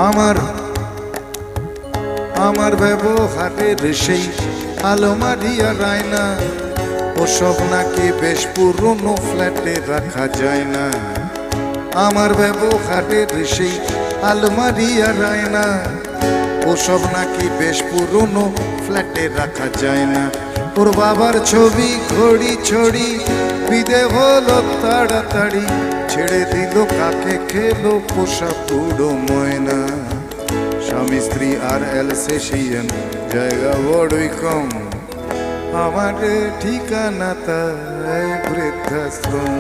আমার আমার ব্যবহারের সেই আলমারি আর আয়না ওসব নাকি বেশ পুরনো ফ্ল্যাটে রাখা যায় না। আমার ব্যবহারের সেই আলমারি আর আয়না ওসব নাকি বেশ পুরনো ফ্ল্যাটে রাখা যায় না। ওর বাবার ছবি ঘড়ি ছড়ি বিদে হলো তাড়াতাড়ি, ছেড়ে দিল কাকে খেলো পোষা পুরো ময়না। স্বামী স্ত্রী আর অ্যালসেশিয়ান জায়গা বড়ই কম, আমার ঠিকানা তাই বৃদ্ধাশ্রম।